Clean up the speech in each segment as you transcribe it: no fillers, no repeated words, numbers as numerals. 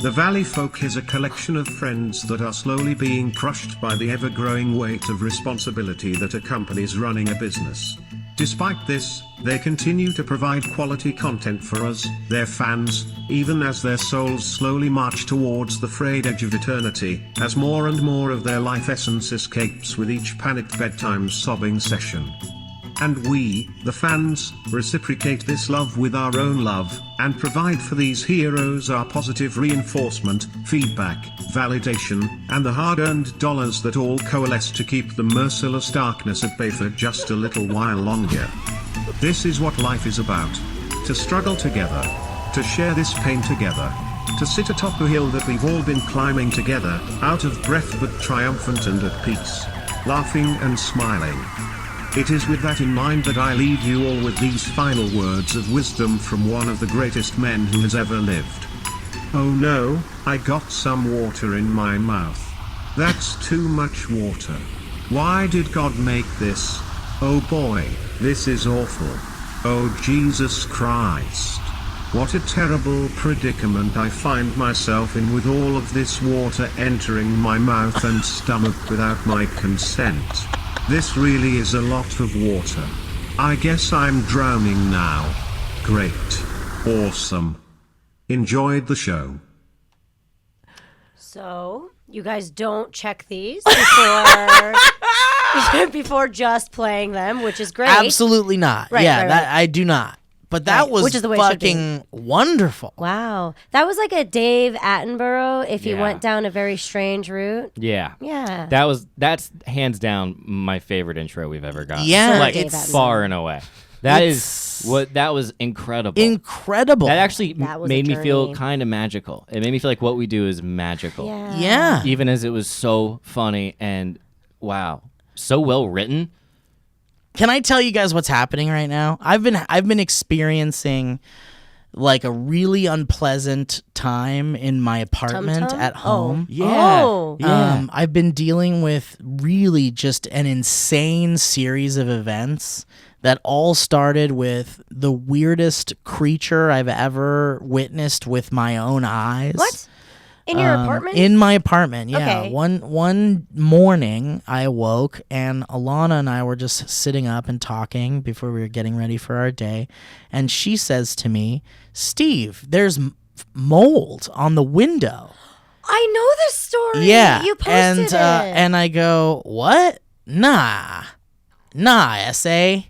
The Valleyfolk is a collection of friends that are slowly being crushed by the ever-growing weight of responsibility that accompanies running a business. Despite this, they continue to provide quality content for us, their fans, even as their souls slowly march towards the frayed edge of eternity, as more and more of their life essence escapes with each panicked bedtime sobbing session. And we, the fans, reciprocate this love with our own love, and provide for these heroes our positive reinforcement, feedback, validation, and the hard-earned dollars that all coalesce to keep the merciless darkness at bay for just a little while longer. This is what life is about. To struggle together. To share this pain together. To sit atop a hill that we've all been climbing together, out of breath but triumphant and at peace. Laughing and smiling. It is with that in mind that I leave you all with these final words of wisdom from one of the greatest men who has ever lived. Oh no, I got some water in my mouth. That's too much water. Why did God make this? Oh boy, this is awful. Oh Jesus Christ. What a terrible predicament I find myself in with all of this water entering my mouth and stomach without my consent. This really is a lot of water. I guess I'm drowning now. Great. Awesome. Enjoyed the show. So, you guys don't check these before before just playing them, which is great. Absolutely not. Right, yeah, right, that right. I do not. But that Right, was which is the way it should be. fucking wonderful. Wow. That was like a Dave Attenborough if he Yeah. went down a very strange route. Yeah. Yeah. That's hands down my favorite intro we've ever gotten. Yeah, like it's- far and away. That was incredible. Incredible. That actually That was made a me feel journey. kind of magical. It made me feel like what we do is magical. Yeah. Yeah. Even as it was so funny and wow, so well written. Can I tell you guys what's happening right now? I've been experiencing like a really unpleasant time in my apartment Tum-tum? at home. Yeah. Oh. I've been dealing with really just an insane series of events that all started with the weirdest creature I've ever witnessed with my own eyes. What? In your apartment? In my apartment, yeah. Okay. One morning, I awoke, and Alana and I were just sitting up and talking before we were getting ready for our day, and she says to me, "Steve, there's mold on the window." I know this story. Yeah, You posted it. and I go, "What? Nah, SA.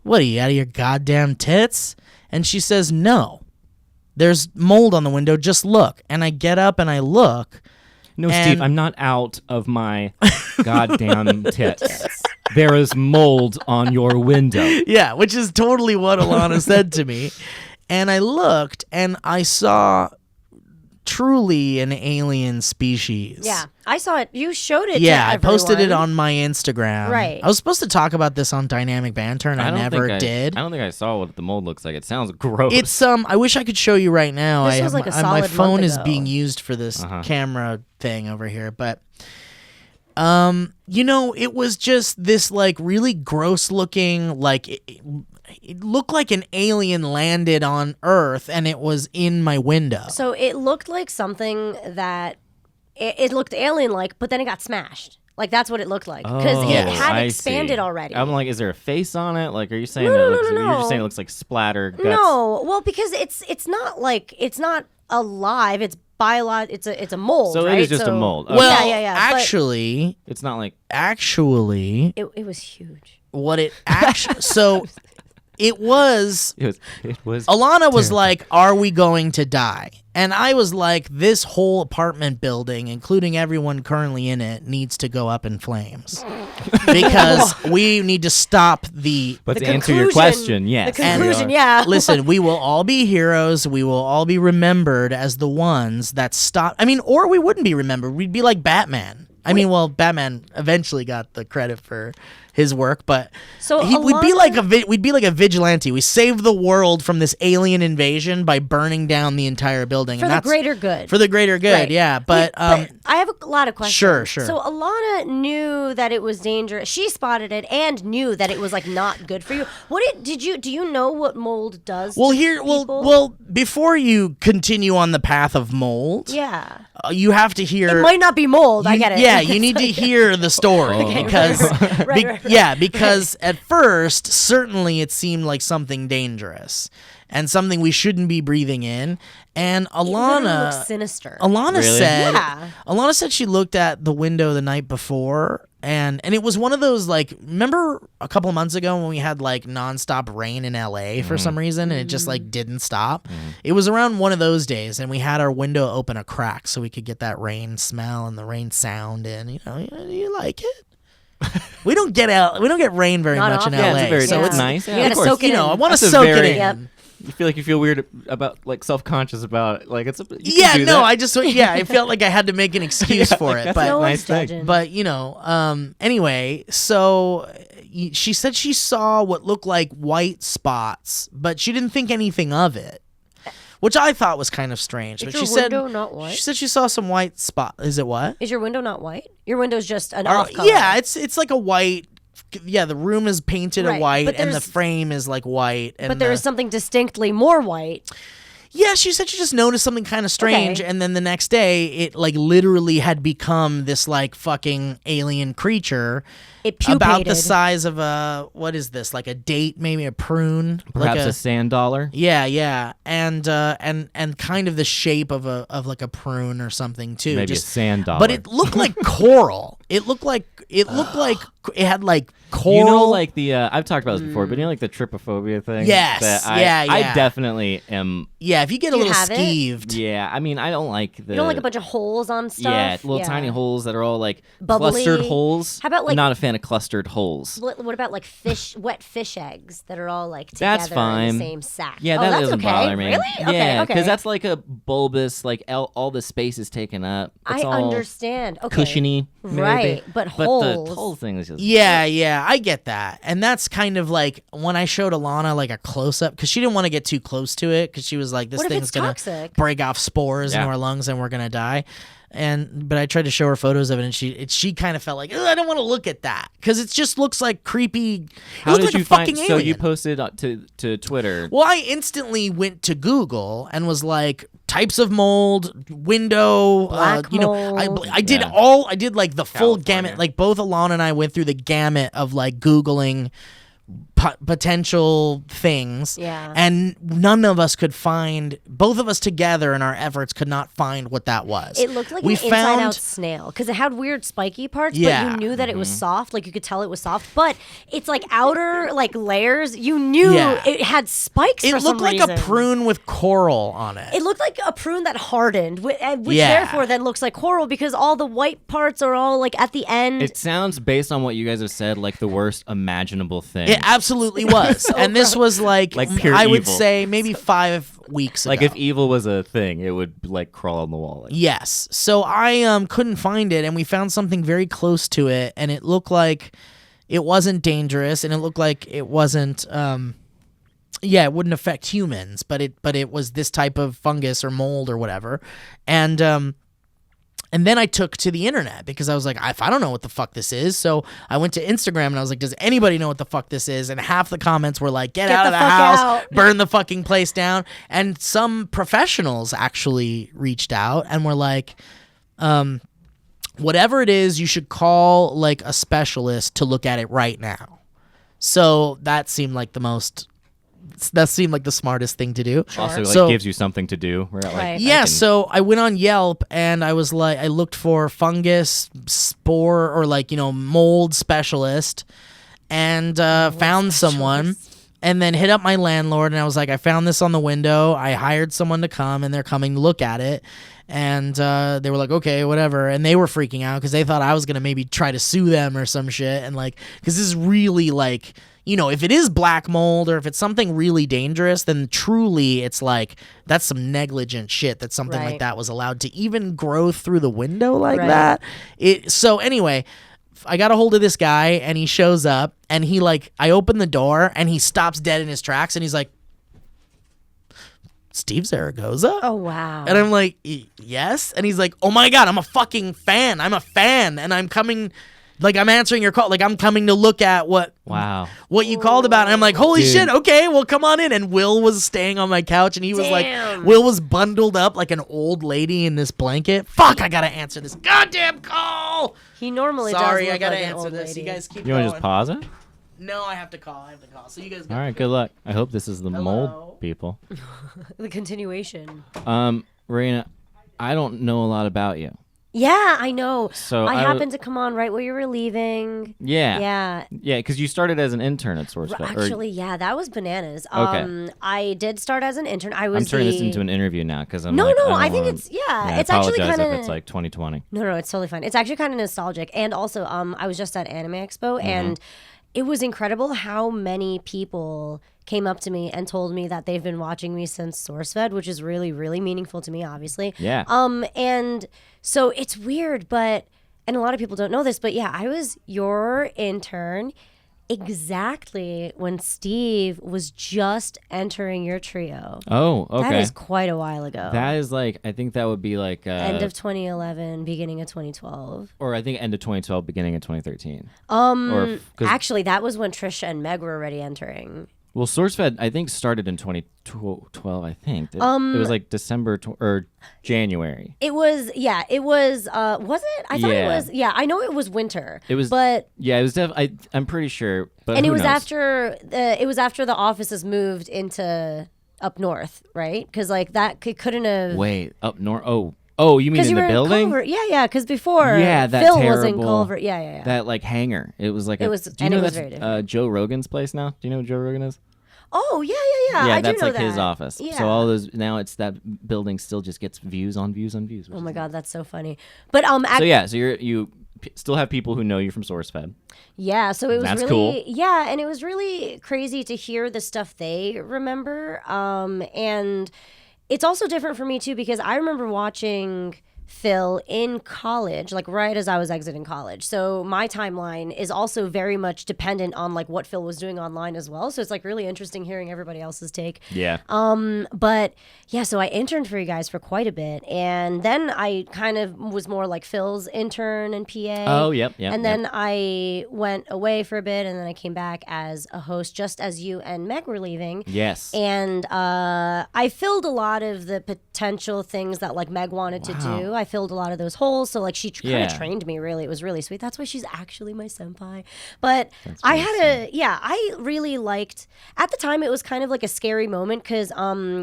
What are you, out of your goddamn tits?" And she says, "No. There's mold on the window. Just look." And I get up and I look. No, And- Steve, I'm not out of my goddamn tits. There is mold on your window. Yeah, which is totally what Alana said to me. And I looked and I saw truly an alien species. Yeah. I saw it. You showed it Yeah, to I posted it everyone. on my Instagram. Right. I was supposed to talk about this on Dynamic Banter and I never did. I don't think I saw what the mold looks like. It sounds gross. It's I wish I could show you right now. This I was have like a my solid phone month is ago. being used for this Uh-huh. camera thing over here, but it was just this like really gross looking it looked like an alien landed on Earth and it was in my window. So it looked like something that it looked alien-like, but then it got smashed. Like that's what it looked like because Oh, it had I expanded see. already. I'm like, is there a face on it? Like, are you saying No, that? no, It no, looks, no, You're just no. saying it looks like splatter guts. No, well, because it's not alive. It's it's a mold. So right? it is just a mold. Okay. Well, yeah. but actually, It's not like it was huge. what it actually so it was it was. Alana was like, "Are we going to die?" And I was like, "This whole apartment building, including everyone currently in it, needs to go up in flames because we need to stop the." But The to answer your conclusion- question, yes. The we conclusion, are. yeah. Listen, we will all be heroes. We will all be remembered as the ones that stop. I mean, or we wouldn't be remembered. We'd be like Batman. I mean, well, Batman eventually got the credit for his work, but So we'd be Alana- like a vigilante. We save the world from this alien invasion by burning down the entire building For and the that's greater good. For the greater good, Right. yeah. But I have a lot of questions. Sure. So Alana knew that it was dangerous. She spotted it and knew that it was like not good for you. Do you know what mold does? well, to here, people? well, before you continue on the path of mold, Yeah. you have to hear. It might not be mold. I get it. Yeah, you need to hear the story Okay, because, right. yeah, because at first, certainly it seemed like something dangerous and something we shouldn't be breathing in. And It literally looks Alana sinister. Really? said, Yeah. Alana said she looked at the window the night before. And it was one of those, like, remember a couple months ago when we had like nonstop rain in LA for some reason and it just like didn't stop? It was around one of those days and we had our window open a crack so we could get that rain smell and the rain sound in. You like it? We don't get rain very Not much in often. LA. Yeah, it's very so it's nice. You Yeah, gotta of course. soak it in. I want to That's a soak it very- in. Yep. You feel weird about like self-conscious about like it's a you can Yeah, do no, that. I felt like I had to make an excuse for it, that's but No nice one's thing. judging. anyway, so she said she saw what looked like white spots, but she didn't think anything of it, which I thought was kind of strange. Is But your she said window not white? she said she saw some white spot. Is it what? Is your window not white? Your window's just an off color. Yeah, it's like a white. Yeah, the room is painted a Right, white, but and the there's- frame is like white. And But there is something distinctly more white. Yeah, she said she just noticed something kind of strange, Okay. and then the next day, it like literally had become this like fucking alien creature It about the pupated. size of what is this? Like a date, maybe a prune, Perhaps like a sand dollar. yeah, and kind of the shape of like a prune or something too. Maybe just, a sand dollar. but it looked like coral. It looked like it had like coral. You know, like the I've talked about this before, but you know, like the trypophobia thing. Yes, that yeah. I definitely am. Yeah, if you get a Do you little have it? skeeved. Yeah, I mean, I don't like the. You don't like a bunch of holes on stuff? Yeah, little tiny holes that are all like Bubbly. clustered holes. How about, like- I'm not a fan of clustered holes. What about like wet fish eggs that are all like That's together fine. in the same sack? Yeah, Oh, that that's doesn't okay. bother me. Really? Yeah, Okay, because okay. that's like a bulbous, like all the space is taken up. It's I all understand. Okay. cushiony, maybe. Right, but the holes. whole thing is just Yeah, I get that. And that's kind of like when I showed Alana like a close up because she didn't want to get too close to it because she was like, this What if thing's it's going to toxic? break off spores Yeah. into our lungs and we're going to die. But I tried to show her photos of it and she kind of felt like, I don't want to look at that because it just looks like creepy. How it looks did like you a fucking find? So alien. you posted to Twitter. Well, I instantly went to Google and was like, types of mold, window, Black mold. I did Yeah. I did like the full California. gamut. Like both Alana and I went through the gamut of like Googling potential things. Yeah. And none of us could find, both of us together in our efforts could not find what that was. It looked like we an found, inside-out snail because it had weird spiky parts, Yeah. but you knew that it was soft. Like you could tell it was soft, but it's like outer like layers. You knew Yeah. it had spikes. It for some looked like reason. a prune with coral on it. It looked like a prune that hardened, which Yeah. therefore then looks like coral because all the white parts are all like at the end. It sounds, based on what you guys have said, like the worst imaginable thing. It absolutely was. And this was like pure I would evil. say maybe 5 weeks ago. Like if evil was a thing, it would like crawl on the wall. Like, Yes. So I couldn't find it and we found something very close to it and it looked like it wasn't dangerous and it looked like it wasn't it wouldn't affect humans, but it was this type of fungus or mold or whatever. And then I took to the internet because I was like, I don't know what the fuck this is. So I went to Instagram and I was like, does anybody know what the fuck this is? And half the comments were like, get out of the the fuck house, out. burn the fucking place down. And some professionals actually reached out and were like, whatever it is, you should call like a specialist to look at it right now. So that seemed like the smartest thing to do. also, like So- gives you something to do. Where, like, Right. I Yeah, can- so I went on Yelp and I was like, I looked for fungus, spore, or like, mold specialist and found someone and then hit up my landlord and I was like, I found this on the window. I hired someone to come and they're coming to look at it. And they were like, okay, whatever. And they were freaking out because they thought I was going to maybe try to sue them or some shit. And like, because this is really like, if it is black mold or if it's something really dangerous, then truly it's like, that's some negligent shit that something like Right. that was allowed to even grow through the window like Right. that. So anyway, I got a hold of this guy, and he shows up, and he like, I open the door, and he stops dead in his tracks, and he's like, Steve Zaragoza? Oh, wow. And I'm like, yes? And he's like, oh my God, I'm a fucking fan. I'm a fan, and I'm coming, like, I'm answering your call. Like, I'm coming to look at what you called about. And I'm like, holy Dude. shit, okay, well, come on in. And Will was staying on my couch, and he was Damn. like, Will was bundled up like an old lady in this blanket. Fuck, I gotta answer this goddamn call. He normally Sorry, does I look gotta like an answer old this. lady. You guys keep You going. want to just pause it? No, I have to call. So you guys go. All right, good luck. I hope this is the Hello? mold people. The continuation. Reina, I don't know a lot about you. Yeah, I know. So I I happened to come on right where you were leaving. Yeah. Yeah. because you started as an intern at SourceFed. Actually, yeah, that was bananas. Okay. I did start as an intern. I was I'm turning this into an interview now because I'm No, like, no, I I don't think wanna- it's yeah, I it's actually apologize kind if of it's like 2020. No, it's totally fine. It's actually kind of nostalgic. And also, I was just at Anime Expo, and it was incredible how many people came up to me and told me that they've been watching me since SourceFed, which is really, really meaningful to me, obviously. Yeah. And so it's weird, and a lot of people don't know this, but yeah, I was your intern exactly when Steve was just entering your trio. Oh, okay. That is quite a while ago. That is like, I think that would be like End of 2011, beginning of 2012. or I think end of 2012, beginning of 2013. Or 'cause- Actually, that was when Trisha and Meg were already entering. Well, SourceFed I think started in 2012. I think it was like December or January. It was, yeah, it was it? I thought it Yeah. was, yeah, I know it was winter. It was, but yeah, it was. I'm pretty sure, but and who it was knows? it was after the offices moved into up north, right? Because like that couldn't have. Wait, up north. Oh, you mean in you the were building? Culver. Yeah, because before Yeah, that Phil was in terrible- Culver. Yeah. That like hangar. It was like It a, was- Do you and know it was that's very different. Joe Rogan's place now? Do you know what Joe Rogan is? Oh, yeah. I that's do know like his that. office. Yeah. So all those now it's that building still just gets views on views on views. Oh my God, that's so funny. But So yeah, so you still have people who know you from SourceFed. yeah, so it was That's really cool. yeah, and it was really crazy to hear the stuff they remember. And it's also different for me too because I remember watching Phil in college, like right as I was exiting college. So my timeline is also very much dependent on like what Phil was doing online as well. So it's like really interesting hearing everybody else's take. Yeah. But yeah, so I interned for you guys for quite a bit, and then I kind of was more like Phil's intern and PA. Oh, yep. And then I went away for a bit, and then I came back as a host just as you and Meg were leaving. Yes. And I filled a lot of the potential things that like Meg wanted to do. I filled a lot of those holes. So like she kind Yeah. of trained me really. It was really sweet. That's why she's actually my senpai. But I really liked, at the time it was kind of like a scary moment because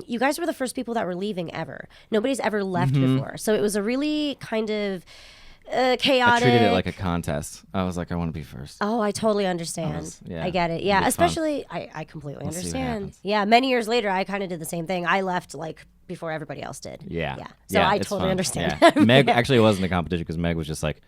you guys were the first people that were leaving ever. Nobody's ever left before. So it was a really kind of chaotic. I treated it like a contest. I was like, I want to be first. Oh, I totally understand. yeah. I get it. Yeah, It'd be fun. especially I completely We'll see what understand. happens. Yeah, many years later, I kind of did the same thing. I left like before everybody else did. Yeah. Yeah. So I it's totally fun. understand. Yeah. Meg actually wasn't a competition because Meg was just like,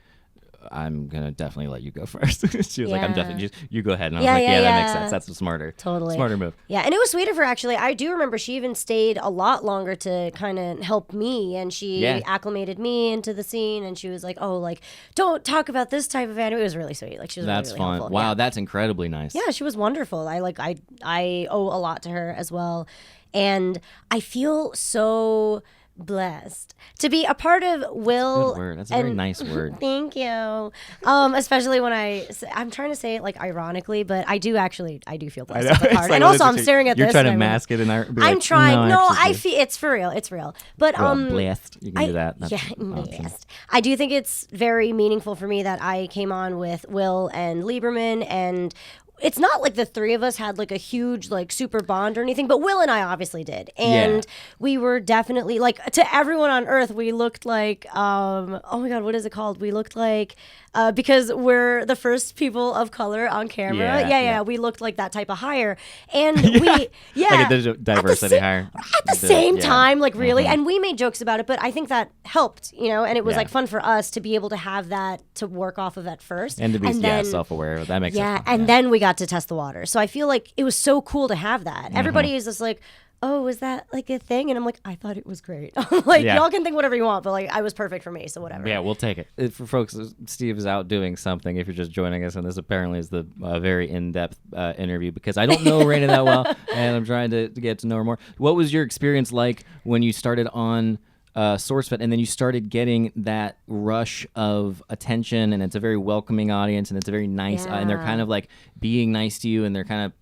I'm gonna definitely let you go first. She was like, I'm Yeah. definitely you go ahead, and I was Yeah, like, yeah, that makes yeah. sense. That's the smarter, Totally. smarter move. Yeah, and it was sweet of her actually. I do remember she even stayed a lot longer to kind of help me, and she Yeah. acclimated me into the scene. And she was like, "Oh, like don't talk about this type of anime." It was really sweet. Like she was That's really, fun. really helpful. Wow, Yeah. that's incredibly nice. Yeah, she was wonderful. I owe a lot to her as well. And I feel so blessed to be a part of Will. Good word. That's a very nice word. Thank you. Especially when I'm trying to say it like ironically, but I do feel blessed. I know. to be a It's part. like, And what also is I'm it? staring at You're this. trying to and mask it, and I'm trying. No, I actually, feel it's for real. It's real. But well, blessed. You can do that. That's yeah, an option. blessed. I do think it's very meaningful for me that I came on with Will and Lieberman, and it's not like the three of us had like a huge like super bond or anything, but Will and I obviously did. And we were definitely like, to everyone on earth, we looked like oh my God, what is it called? We looked like because we're the first people of color on camera. Yeah. We looked like that type of hire. And we Like a diversity hire. at the same Yeah. time, like really, and we made jokes about it, but I think that helped, and it was Yeah. like fun for us to be able to have that to work off of at first, And to be then, self-aware. That makes yeah, it fun. and then we got to test the water. So I feel like it was so cool to have that. Everybody is just like, oh, was that like a thing? And I'm like, I thought it was great. I'm like, Yeah. y'all can think whatever you want, but like, I was perfect for me, so whatever. Yeah, we'll take it. For folks, Steve is out doing something. If you're just joining us, and this apparently is the very in-depth interview because I don't know Reina that well, and I'm trying to get to know her more. What was your experience like when you started on SourceFed, and then you started getting that rush of attention, and it's a very welcoming audience, and it's a very nice, and they're kind of like being nice to you, and they're kind of,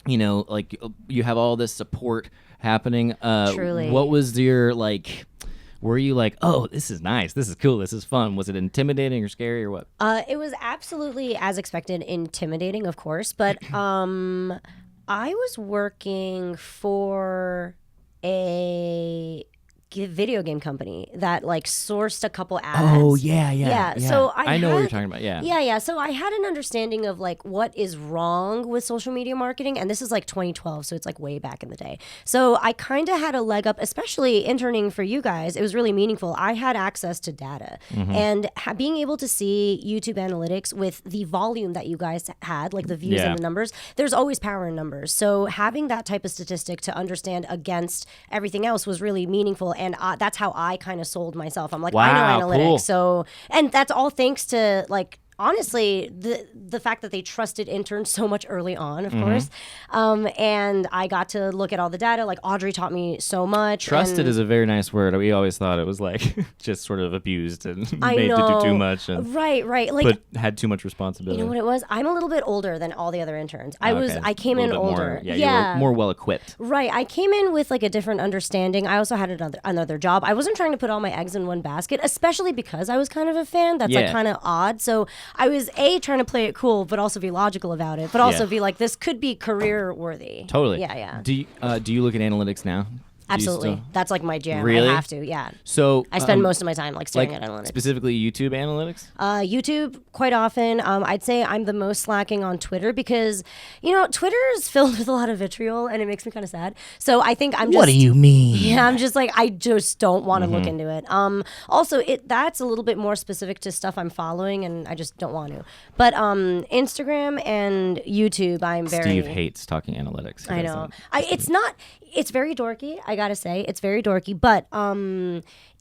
you know, like you have all this support happening. Truly. What was your like? Were you like, oh, this is nice, this is cool, this is fun? Was it intimidating or scary or what? It was absolutely, as expected, intimidating, of course. But I was working for a video game company that like sourced a couple ads. Oh yeah. So I know what you're talking about. Yeah. So I had an understanding of like what is wrong with social media marketing, and this is like 2012, so it's like way back in the day. So I kind of had a leg up, especially interning for you guys. It was really meaningful. I had access to data, and being able to see YouTube analytics with the volume that you guys had, like the views and the numbers. There's always power in numbers. So having that type of statistic to understand against everything else was really meaningful. And that's how I kind of sold myself. I'm like, I know analytics. Cool. So, and that's all thanks to like, honestly, the fact that they trusted interns so much early on, of course. And I got to look at all the data. Like Audrey taught me so much. Trusted is a very nice word. We always thought it was like just sort of abused and made to do too much. And right. Like, but had too much responsibility. You know what it was? I'm a little bit older than all the other interns. I came in older. You were more well equipped. Right. I came in with like a different understanding. I also had another job. I wasn't trying to put all my eggs in one basket, especially because I was kind of a fan. That's like kind of odd. So I was trying to play it cool, but also be logical about it, but also be like, this could be career worthy. Totally. Yeah. Do you look at analytics now? Absolutely. That's like my jam. Really? I have to, yeah. So I spend most of my time like staring at analytics. Specifically YouTube analytics? YouTube quite often. I'd say I'm the most slacking on Twitter because, you know, Twitter is filled with a lot of vitriol and it makes me kind of sad. So I think I'm just... What do you mean? Yeah, I'm just like, I just don't want to look into it. Also, that's a little bit more specific to stuff I'm following and I just don't want to. But Instagram and YouTube, I'm very... Steve hates talking analytics. I know. It's very dorky. I gotta say, it's very dorky, but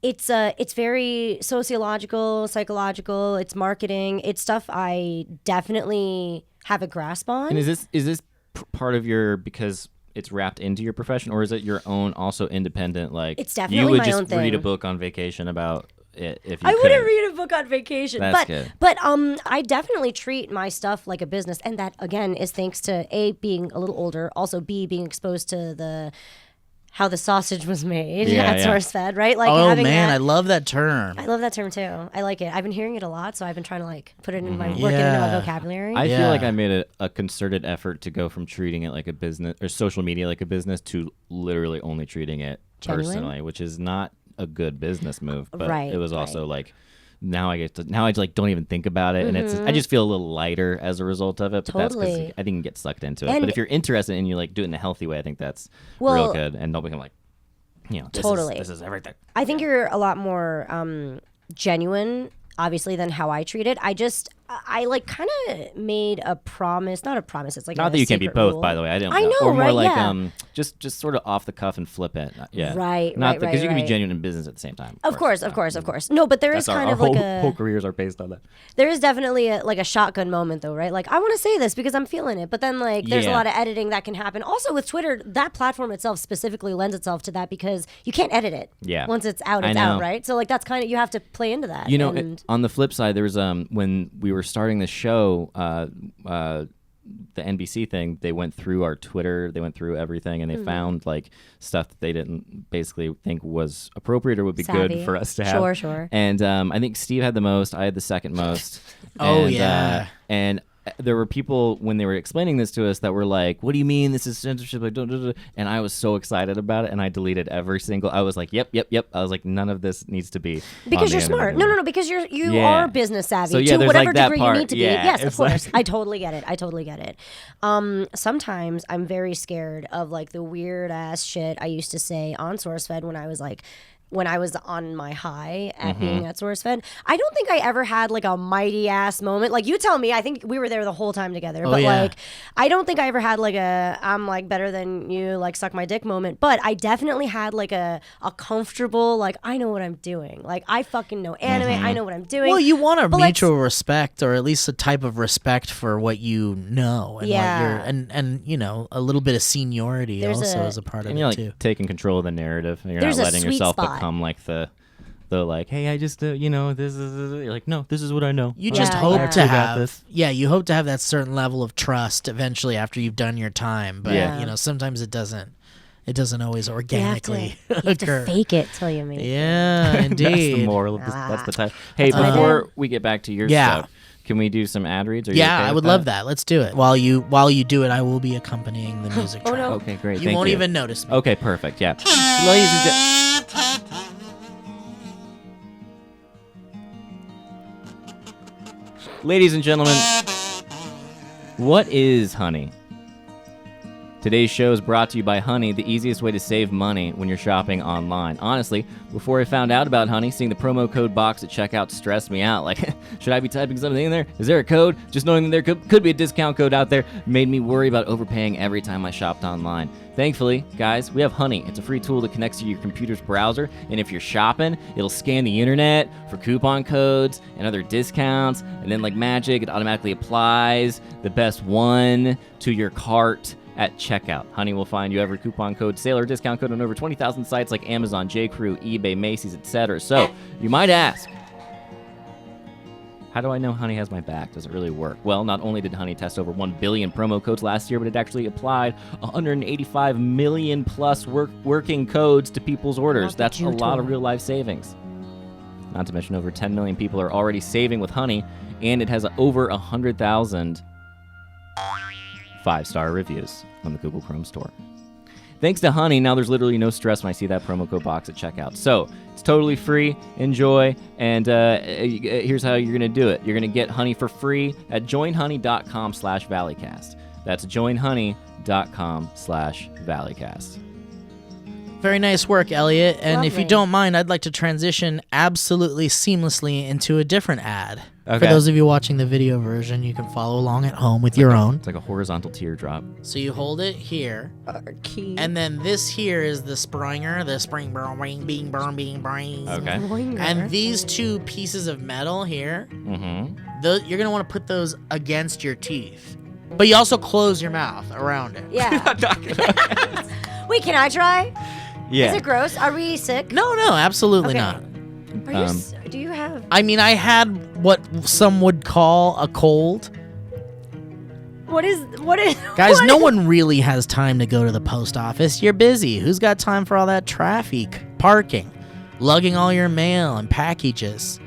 it's very sociological, psychological. It's marketing. It's stuff I definitely have a grasp on. And is this part of your, because it's wrapped into your profession, or is it your own also independent? Like it's definitely you would my just own thing. read a book on vacation about it if you I could. wouldn't read a book on vacation. That's good. But I definitely treat my stuff like a business, and that again is thanks to A, being a little older, also B, being exposed to how the sausage was made at SourceFed, right? Like oh man, I love that term. I love that term too. I like it. I've been hearing it a lot, so I've been trying to like put it in my work it into my vocabulary. I feel like I made a concerted effort to go from treating it like a business or social media like a business to literally only treating it personally, which is not a good business move. But it was also like now I like don't even think about it, and I just feel a little lighter as a result of it. But that's because I didn't get sucked into it. But if you're interested and you like do it in a healthy way, I think that's real good, and don't become like, you know, this is everything. I think you're a lot more genuine, obviously, than how I treat it. I like kind of made a promise, not a promise. It's like not that you can't be both, rule. By the way. I know, or more right, like just sort of off the cuff and flip it. Yeah, right, not because you can be genuine in business at the same time. Of course. No, but there is kind of like a whole careers are based on that. There is definitely like a shotgun moment though, right? Like I want to say this because I'm feeling it, but then like there's a lot of editing that can happen. Also with Twitter, that platform itself specifically lends itself to that because you can't edit it. Yeah, once it's out, it's out, right? So like that's kind of you have to play into that. You know, on the flip side, there was when we were starting the show. The NBC thing, they went through our Twitter, they went through everything, and they found like stuff that they didn't basically think was appropriate or would be good for us to have. Sure. And I think Steve had the most, I had the second most. And there were people when they were explaining this to us that were like, "What do you mean this is censorship?" Like, don't. And I was so excited about it, and I deleted every single. I was like, "Yep." I was like, "None of this needs to be." Because you're smart. No. Because you are business savvy so, to whatever like degree part. you need to be. Yeah, yes, of course. Like... I totally get it. Sometimes I'm very scared of like the weird ass shit I used to say on SourceFed when I was like when I was on my high at being at SourceFed. I don't think I ever had like a mighty ass moment. Like you tell me, I think we were there the whole time together. But like, I don't think I ever had like a I'm like better than you, like suck my dick moment. But I definitely had like a comfortable, like I know what I'm doing. Like I fucking know anime. I know what I'm doing. Well, you want a mutual respect, or at least a type of respect for what you know, and what you're, and you know, a little bit of seniority also is a part of it you're too. Like taking control of the narrative. And you're There's not a letting sweet yourself spot. become like the like, hey, I just you know, this is you're like, no, this is what I know. You just Yeah, hope yeah. to I got have, this. you hope to have that certain level of trust eventually after you've done your time. But Yeah. you know, sometimes it doesn't always You organically have to occur. fake it till you make it. Yeah, That's indeed. the moral of this. That's the title. Hey, what I before did. we get back to your Yeah. stuff, can we do some ad reads? Are you Yeah, okay I with would love that. Let's do it. While you do it, I will be accompanying the music track. no. Okay, great. You Thank won't even notice me. Okay, perfect. Yeah. Ladies and Ladies and gentlemen, what is honey? Today's show is brought to you by Honey, the easiest way to save money when you're shopping online. Honestly, before I found out about Honey, seeing the promo code box at checkout stressed me out. Like, should I be typing something in there? Is there a code? Just knowing that there could be a discount code out there made me worry about overpaying every time I shopped online. Thankfully, guys, we have Honey. It's a free tool that connects to your computer's browser, and if you're shopping, it'll scan the internet for coupon codes and other discounts, and then like magic, it automatically applies the best one to your cart at checkout. Honey will find you every coupon code, sale, or discount code on over 20,000 sites like Amazon, J.Crew, eBay, Macy's, etc. So, you might ask, how do I know Honey has my back? Does it really work? Well, not only did Honey test over 1 billion promo codes last year, but it actually applied 185 million plus working codes to people's orders. That's a lot of real life savings. Not to mention over 10 million people are already saving with Honey, and it has over 100,000 5-star reviews on the Google Chrome store. Thanks to Honey, now there's literally no stress when I see that promo code box at checkout. So, it's totally free. Enjoy. And here's how you're going to do it. You're going to get Honey for free at joinhoney.com/Valleycast. That's joinhoney.com/Valleycast. Very nice work, Elliot. And if you Lovely. don't mind, I'd like to transition absolutely seamlessly into a different ad. Okay. For those of you watching the video version, you can follow along at home with your own. It's like a horizontal teardrop. So you hold it here, Key. and then this here is the springer, the spring, bing, bing, bing, bing. Okay. And these two pieces of metal here, Mm-hmm. you're going to want to put those against your teeth. But you also close your mouth around it. Yeah. Wait, can I try? Yeah. Is it gross? Are we sick? No, absolutely Okay. not. Are you do you have? I mean, I had what some would call a cold. What is? Guys, what no is- one really has time to go to the post office. You're busy. Who's got time for all that traffic, parking, lugging all your mail and packages?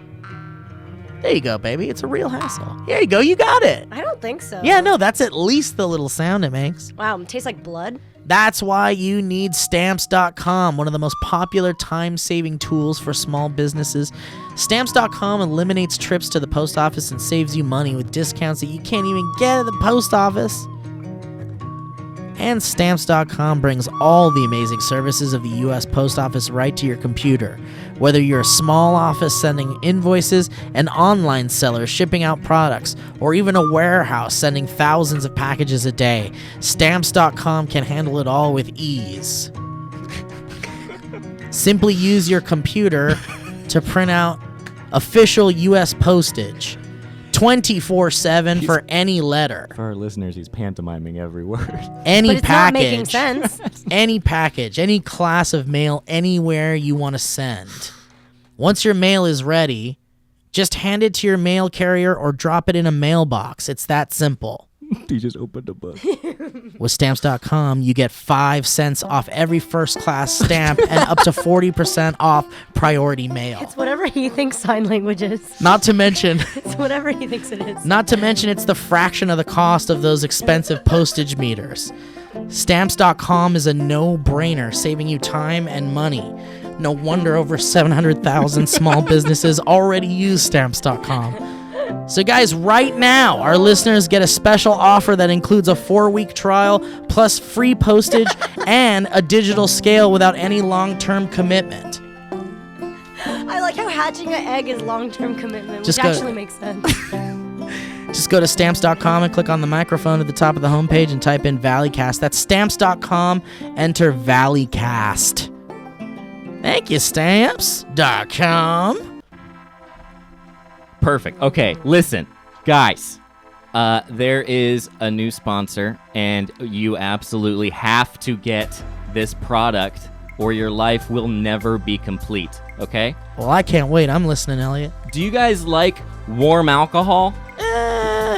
There you go, baby. It's a real hassle. Here you go. You got it. I don't think so. Yeah, no, that's at least the little sound it makes. Wow, it tastes like blood. That's why you need Stamps.com, one of the most popular time-saving tools for small businesses. Stamps.com eliminates trips to the post office and saves you money with discounts that you can't even get at the post office. And Stamps.com brings all the amazing services of the U.S. Post Office right to your computer. Whether you're a small office sending invoices, an online seller shipping out products, or even a warehouse sending thousands of packages a day, Stamps.com can handle it all with ease. Simply use your computer to print out official U.S. postage 24/7 for any letter. For our listeners, he's pantomiming every word. Any But it's not making package, sense. any package, any class of mail, anywhere you want to send. Once your mail is ready, just hand it to your mail carrier or drop it in a mailbox. It's that simple. He just opened a book. With Stamps.com, you get 5 cents off every first-class stamp and up to 40% off priority mail. It's whatever he thinks sign language is. Not to mention... It's whatever he thinks it is. Not to mention it's the fraction of the cost of those expensive postage meters. Stamps.com is a no-brainer, saving you time and money. No wonder over 700,000 small businesses already use Stamps.com. So guys, right now, our listeners get a special offer that includes a 4-week trial, plus free postage and a digital scale without any long-term commitment. how hatching an egg is long-term commitment, Just which go- actually makes sense. Just go to Stamps.com and click on the microphone at the top of the homepage and type in Valleycast. That's Stamps.com. Enter Valleycast. Thank you, Stamps.com. Perfect. Okay, listen, guys. There is a new sponsor, and you absolutely have to get this product, or your life will never be complete. Okay? Well, I can't wait. I'm listening, Elliot. Do you guys like warm alcohol?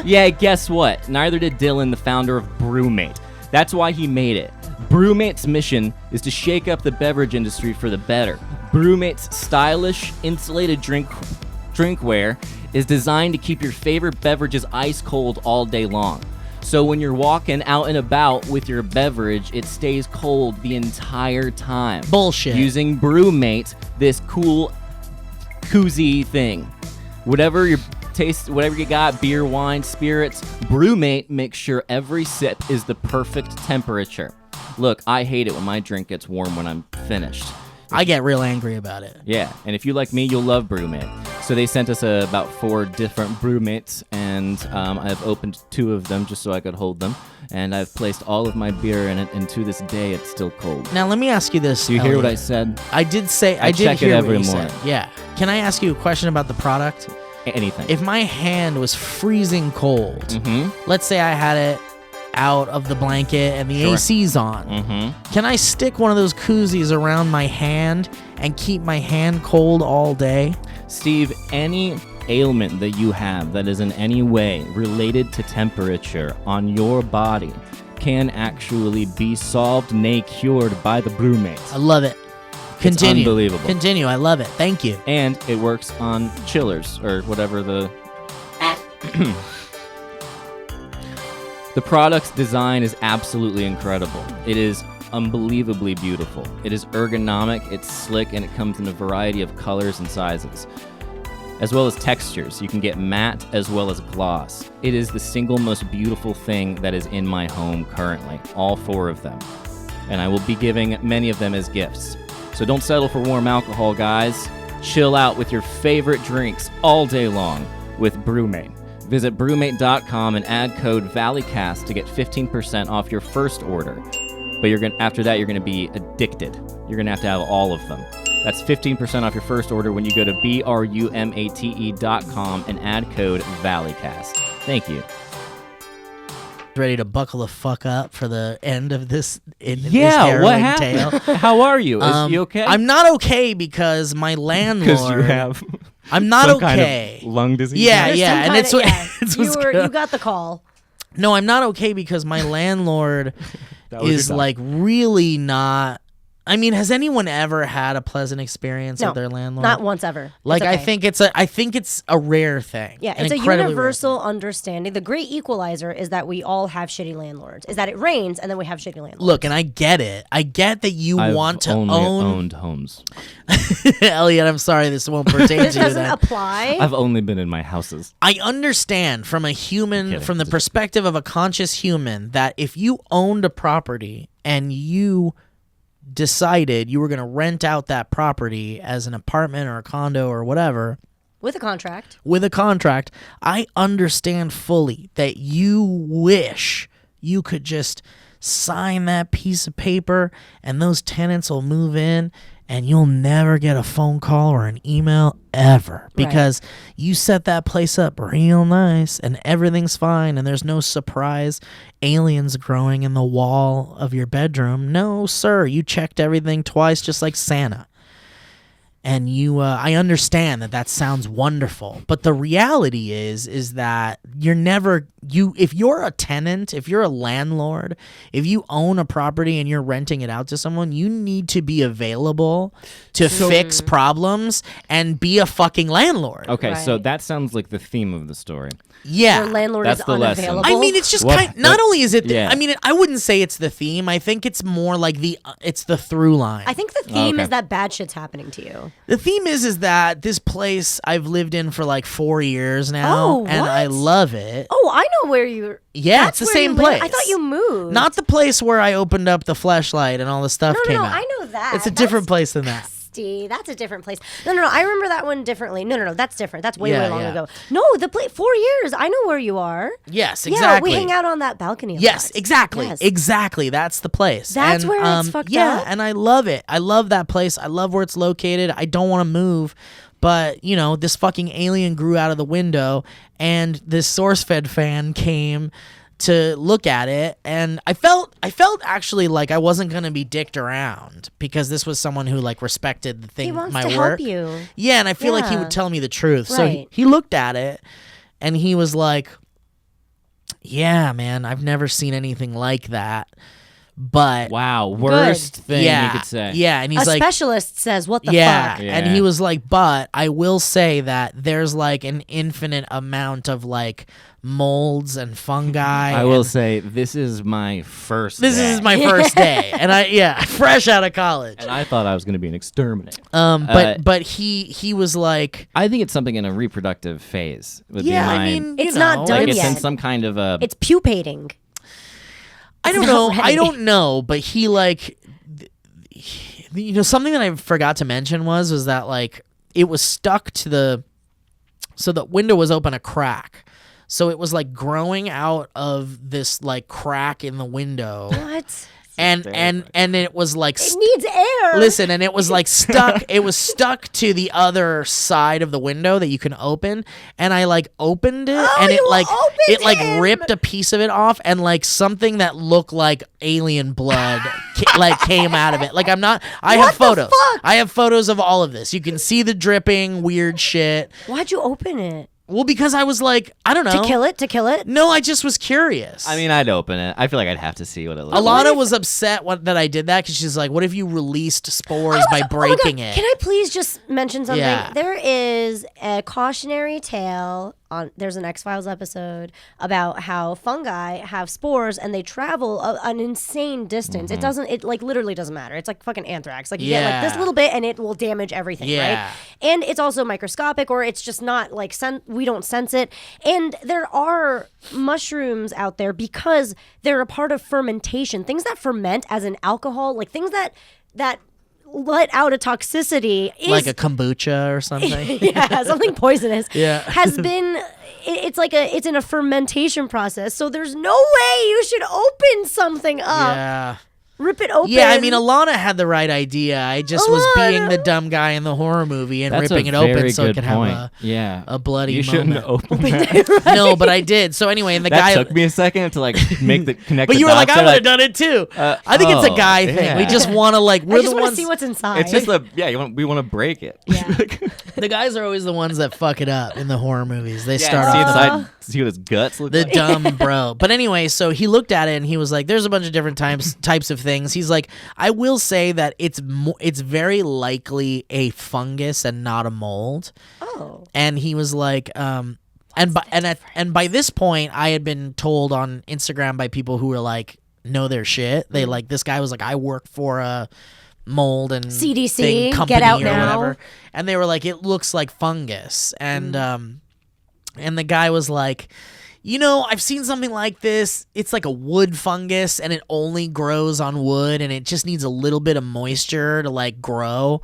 Yeah, guess what? Neither did Dylan, the founder of BrüMate. That's why he made it. BrüMate's mission is to shake up the beverage industry for the better. BrüMate's stylish, insulated drinkware is designed to keep your favorite beverages ice cold all day long. So when you're walking out and about with your beverage, it stays cold the entire time. Bullshit. Using BrüMate, this cool koozie thing. Whatever your taste, whatever you got, beer, wine, spirits, BrüMate makes sure every sip is the perfect temperature. Look, I hate it when my drink gets warm when I'm finished. I get real angry about it. Yeah, and if you like me, you'll love BrüMate. So they sent us about 4 different BrüMates, and I've opened 2 of them just so I could hold them, and I've placed all of my beer in it, and to this day, it's still cold. Now, let me ask you this, Do you hear what I Elliot. said? I did say... I did check it hear every what you morning. said. Yeah. Can I ask you a question about the product? Anything. If my hand was freezing cold, let's say I had it out of the blanket and the Sure. AC's on, can I stick one of those koozies around my hand and keep my hand cold all day? Steve, any ailment that you have that is in any way related to temperature on your body can actually be solved, nay cured by the BrüMate. I love it. Continue. unbelievable. Continue. I love it. Thank you. And it works on chillers, or whatever the... The product's design is absolutely incredible. It is unbelievably beautiful. It is ergonomic, it's slick, and it comes in a variety of colors and sizes, as well as textures. You can get matte as well as gloss. It is the single most beautiful thing that is in my home currently, all 4 of them. And I will be giving many of them as gifts. So don't settle for warm alcohol, guys. Chill out with your favorite drinks all day long with BrüMate. Visit BrüMate.com and add code Valleycast to get 15% off your first order. But after that, you're gonna be addicted. You're gonna have to have all of them. That's 15% off your first order when you go to BrUMate.com and add code Valleycast. Thank you. Ready to buckle the fuck up for the end of this this Yeah, harrowing what happened? tale. How are you? Is you okay? I'm not okay because my landlord. Because you have I'm not some okay. kind of lung disease. Yeah, There's yeah, some and kinda- it's you got the call. No, I'm not okay because my landlord That was is your like really not. I mean, has anyone ever had a pleasant experience No, with their landlord? not once ever. Like It's okay. I think it's a rare thing. Yeah, an it's a incredibly rare universal understanding. The great equalizer is that we all have shitty landlords. Is that it rains and then we have shitty landlords. Look, and I get it. I get that you I've want to only own. owned homes. Elliot, I'm sorry, this won't pertain This to you. doesn't then. apply. I've only been in my houses. I understand from a human, kidding. from the perspective of a conscious human, that if you owned a property and you decided you were going to rent out that property as an apartment or a condo or whatever With a contract. with a contract, I understand fully that you wish you could just sign that piece of paper and those tenants will move in and you'll never get a phone call or an email ever because you set that place up real nice and everything's fine and there's no surprise aliens growing in the wall of your bedroom. No, sir, you checked everything twice just like Santa. And I understand that sounds wonderful, but the reality is that you're never, if you're a tenant, if you're a landlord, if you own a property and you're renting it out to someone, you need to be available to fix problems and be a fucking landlord. Okay, so Right. that sounds like the theme of the story. Yeah. Your landlord That's is the lesson. unavailable. I mean, it's just What? not only is it, Yeah. I mean, I wouldn't say it's the theme. I think it's more like it's the through line. I think the theme Okay. is that bad shit's happening to you. The theme is that this place I've lived in for like 4 years now, Oh, and I what? love it. Oh, I know where you're. Yeah, That's it's the where same you live. place. I thought you moved. Not the place where I opened up the flashlight and all the stuff No, came no, out. I know that. It's a different place than that. Misty, that's a different place. No. I remember that one differently. No. That's different. That's way Yeah, long yeah. ago. No, the place 4 years. I know where you are. Yes, Yeah, exactly. we hang out on that balcony. a Yes, lot. exactly. Yes. Exactly. That's the place. That's and, where it's fucked yeah, up? and I love it. I love that place. I love where it's located. I don't want to move. But, this fucking alien grew out of the window and this SourceFed fan came to look at it, and I felt actually like I wasn't going to be dicked around because this was someone who like respected the thing He wants my to work. help you. Yeah, and I feel like he Yeah. would tell me the truth. So Right. he looked at it and he was like, "Yeah, man, I've never seen anything like that." But Wow, worst thing yeah, you could say. yeah, and he's A like, specialist says, "What the yeah, fuck?" and he was like, "But I will say that there's like an infinite amount of like molds and fungi." I will and say this is my first. This day. is my first day, and fresh out of college. And I thought I was going to be an exterminator. But he was like, I think it's something in a reproductive phase. Would yeah, be I mine. mean, It's you not know, done like it's in yet. some kind of a. It's pupating. I don't It's know. not I ready. don't know, but he like, something that I forgot to mention was that like it was stuck to so the window was open a crack, so it was like growing out of this like crack in the window, What? and it was like It needs air. listen, and it was like stuck. It was stuck to the other side of the window that you can open, and I like opened it, and it you like opened him! ripped a piece of it off, and like something that looked like alien blood like came out of it. Like I have What the photos. fuck? I have photos of all of this. You can see the dripping, weird shit. Why'd you open it? Well, because I was like, I don't know. To kill it? To kill it? No, I just was curious. I mean, I'd open it. I feel like I'd have to see what it looks like. Alana was upset that I did that because she's like, "What if you released spores by Oh my breaking God, it?" Can I please just mention something? Yeah. There is a cautionary tale on. There's an X-Files episode about how fungi have spores and they travel an insane distance. Mm-hmm. It doesn't. It like literally doesn't matter. It's like fucking anthrax. Like you get like this Yeah. little bit and it will damage everything. Yeah. Right. And it's also microscopic, or it's just not like we don't sense it. And there are mushrooms out there because they're a part of fermentation. Things that ferment as an alcohol, like things that let out a toxicity is Like a kombucha or something. yeah, something poisonous. Yeah. has been. It's in a fermentation process. So there's no way you should open something up, Yeah. rip it open. Yeah, I mean, Alana had the right idea. I just was being the dumb guy in the horror movie and That's ripping a it open very so it good could point. have Yeah. a bloody You shouldn't moment. open that. No, but I did. So anyway, and the That guy. took me a second to like make the connect. But the you were like, dots. I They're would have done it too. I think it's a oh, guy thing. We yeah. just want to like. I We're just the want to ones. see what's inside. It's just we want to break it. Yeah. The guys are always the ones that fuck it up in the horror movies. They Yeah, start see off inside, see what his guts look the like. dumb bro. But anyway, so he looked at it and he was like, "There's a bunch of different types of things." He's like, "I will say that it's very likely a fungus and not a mold." Oh. And he was like, and by this point, I had been told on Instagram by people who were like, know their shit. They like, this guy was like, "I work for a mold and CDC, thing get company out or now." whatever," and they were like, "It looks like fungus," and the guy was like, "I've seen something like this. It's like a wood fungus, and it only grows on wood, and it just needs a little bit of moisture to like grow."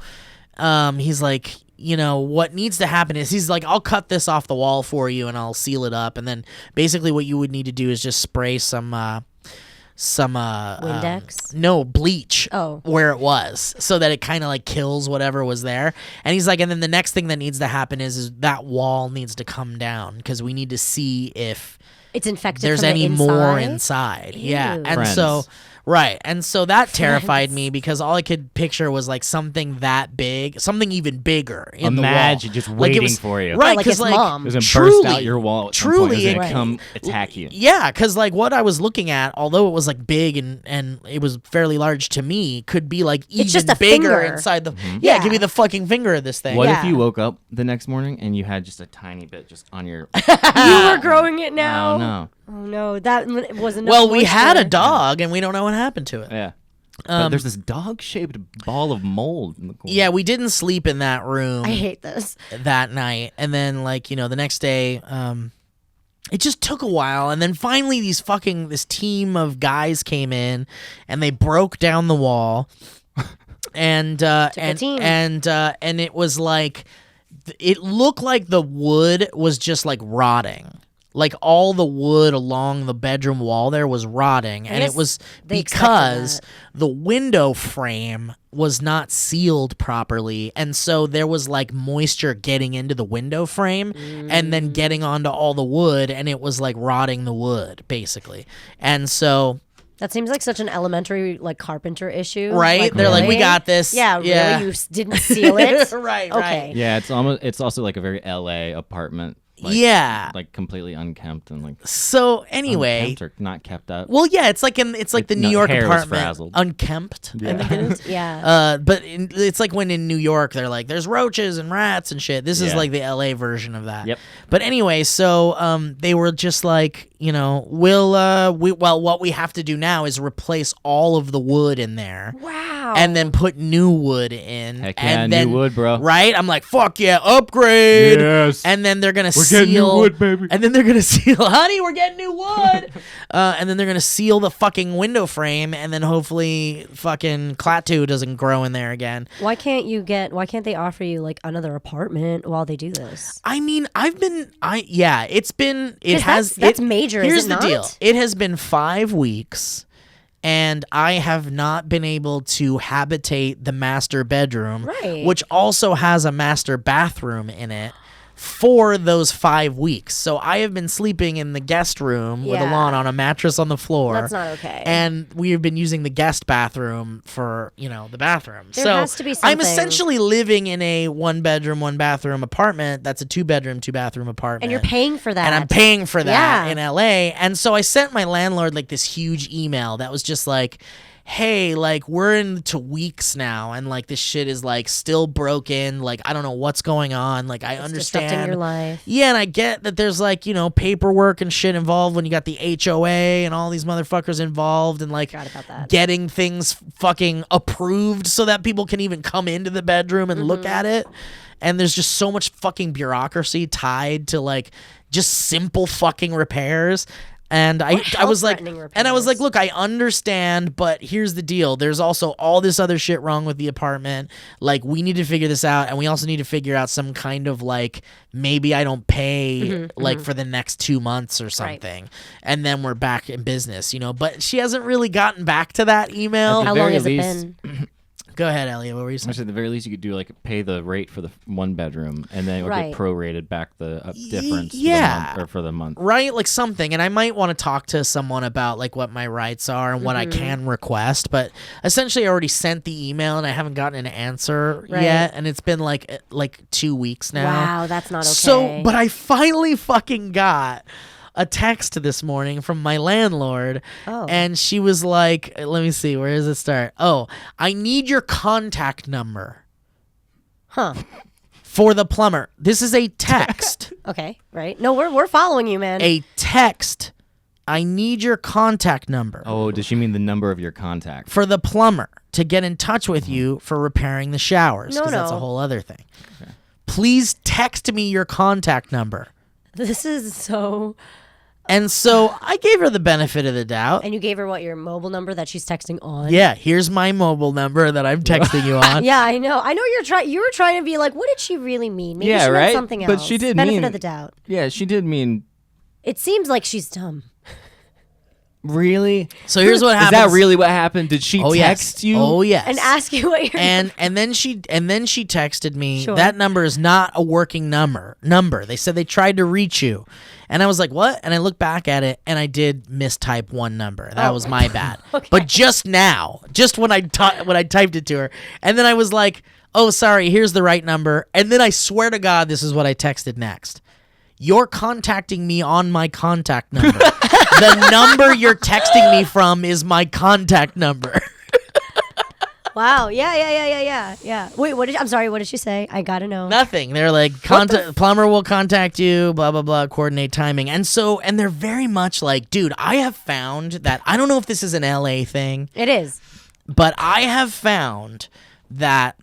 He's like, what needs to happen is he's like, "I'll cut this off the wall for you, and I'll seal it up, and then basically what you would need to do is just spray some Windex? no bleach Oh. where it was so that it kind of like kills whatever was there." And he's like, and then the next thing that needs to happen is that wall needs to come down because we need to see if It's infected. there's from the any more inside. inside. Yeah. Ew. And Friends. so right. And so that terrified me because all I could picture was like something that big, something even bigger in Imagine the wall. just Like, it waiting was- for you. Right, like because his like mom. It was gonna truly, burst out your wall. At some truly, point. It was it- gonna come attack you. Yeah, because like what I was looking at, although it was like big and it was fairly large to me, could be like even just a bigger finger. inside the. Mm-hmm. Yeah, Yeah. give me the fucking finger of this thing. What Yeah. if you woke up the next morning and you had just a tiny bit just on your? You were growing it now. Oh no. Oh no, that was enough. Well, we had a moisture. dog, and we don't know what happened to it. Yeah. But there's this dog-shaped ball of mold in the corner. Yeah, we didn't sleep in that room I hate this. that night, and then like the next day, it just took a while, and then finally this team of guys came in, and they broke down the wall. and a team. and it was like it looked like the wood was just like rotting. Like all the wood along the bedroom wall there was rotting, and it was because the window frame was not sealed properly, and so there was like moisture getting into the window frame and then getting onto all the wood, and it was like rotting the wood basically. And so that seems like such an elementary like carpenter issue, right? Like, They're really? like, we got this. Yeah, really? You didn't seal it? Right. Okay. Yeah, it's also like a very LA apartment. Like, yeah, like completely unkempt and like. So anyway, unkempt or not kept up. Well, yeah, it's like the New York hair was apartment, frazzled. unkempt. Yeah. I think it is. Yeah. But it's like when in New York they're like, there's roaches and rats and shit. This is Yeah. like the LA version of that. Yep. But anyway, so they were just like, you know, what we have to do now is replace all of the wood in there. Wow. And then put new wood in. Heck yeah, and new then, wood, bro. Right? I'm like, fuck yeah, upgrade. Yes. And then they're gonna seal. getting new wood, baby. And then they're gonna seal, honey, we're getting new wood. And then they're gonna seal the fucking window frame, and then hopefully fucking Klaatu doesn't grow in there again. Why can't they offer you like another apartment while they do this? I mean, That's major, Here's is it the not? deal. It has been 5 weeks, and I have not been able to habitate the master bedroom, Right. which also has a master bathroom in it, for those 5 weeks. So I have been sleeping in the guest room with Yeah. Alon on a mattress on the floor. That's not okay. And we have been using the guest bathroom for, the bathroom. There so has to be I'm something. essentially living in a 1-bedroom, 1-bathroom apartment. That's a 2-bedroom, 2-bathroom apartment. And you're paying for that. And I'm paying for that Yeah. in LA. And so I sent my landlord like this huge email that was just like, hey, like we're into weeks now, and like this shit is like still broken. Like I don't know what's going on. Like I understand disrupting your life. Yeah, and I get that there's like, paperwork and shit involved when you got the HOA and all these motherfuckers involved, and like Forgot about that. getting things fucking approved so that people can even come into the bedroom and look at it. And there's just so much fucking bureaucracy tied to like just simple fucking repairs. And I was like, repairs. look, I understand, but here's the deal. There's also all this other shit wrong with the apartment. Like, we need to figure this out, and we also need to figure out some kind of like, maybe I don't pay for the next 2 months or something, and then we're back in business, But she hasn't really gotten back to that email. How long has it been? Go ahead, Elliot. What were you saying? Actually, at the very least, you could do like pay the rate for the 1-bedroom, and then it would Right. get prorated back the difference. Yeah. For the month. Right, like something. And I might want to talk to someone about like what my rights are and what I can request. But essentially, I already sent the email and I haven't gotten an answer Right. yet. And it's been like 2 weeks now. Wow, that's not okay. So, but I finally fucking got a text this morning from my landlord, and she was like, let me see, where does it start? Oh, I need your contact number. Huh. For the plumber. This is a text. Okay, right. No, we're following you, man. A text. I need your contact number. Oh, does she mean the number of your contact? For the plumber to get in touch with you for repairing the showers. No, Because that's a no. whole other thing. Okay. Please text me your contact number. This is so... And so I gave her the benefit of the doubt. And you gave her your mobile number that she's texting on? Yeah, here's my mobile number that I'm texting you on. Yeah, I know. I know you were trying to be like, what did she really mean? Maybe Yeah, she meant right? something But else. she did benefit mean- of the doubt. Yeah, she did mean It seems like she's dumb. really. So here's what happens. Is that really what happened? Did she Oh, text yes. you? Oh yes. And ask you what you're... and then she texted me, Sure. that number is not a working number. They said they tried to reach you. And I was like, what? And I looked back at it, and I did mistype one number. That was my bad. Okay. But just now, just when I typed it to her, and then I was like, oh, sorry, here's the right number. And then I swear to God, this is what I texted next. You're contacting me on my contact number. The number you're texting me from is my contact number. Wow. Yeah. Wait, I'm sorry, what did she say? I gotta know. Nothing. They're like, plumber will contact you, blah, blah, blah, coordinate timing. And they're very much like, dude, I have found that, I don't know if this is an LA thing, It is. but I have found that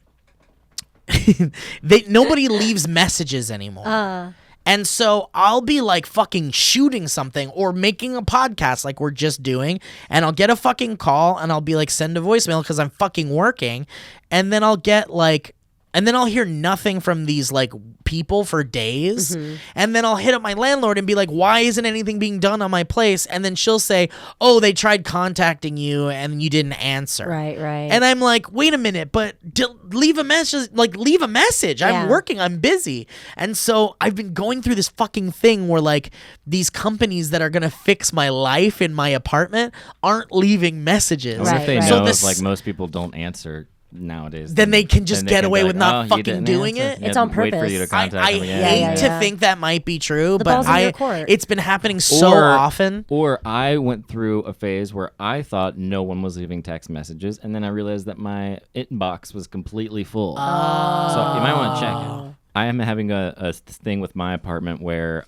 nobody leaves messages anymore. And so I'll be like fucking shooting something or making a podcast like we're just doing, and I'll get a fucking call and I'll be like, send a voicemail because I'm fucking working, and then I'll get like, and then I'll hear nothing from these like people for days. And then I'll hit up my landlord and be like, why isn't anything being done on my place? And then she'll say, oh, they tried contacting you and you didn't answer. Right. And I'm like, wait a minute, but leave a message. Like, leave a message. I'm Yeah. working. I'm busy. And so I've been going through this fucking thing where like these companies that are going to fix my life in my apartment aren't leaving messages. I wonder if they Right. know So if, this- like most people don't answer nowadays. Then they can just then they get can away be with like, not "Oh, you fucking didn't doing answer?" it? It's on Wait for you to purpose. contact I them again. hate Yeah, to yeah. think that might be true, The but ball's in your court. it's been happening so Or- often. Or I went through a phase where I thought no one was leaving text messages, and then I realized that my inbox was completely full. So you might want to check. I am having a thing with my apartment where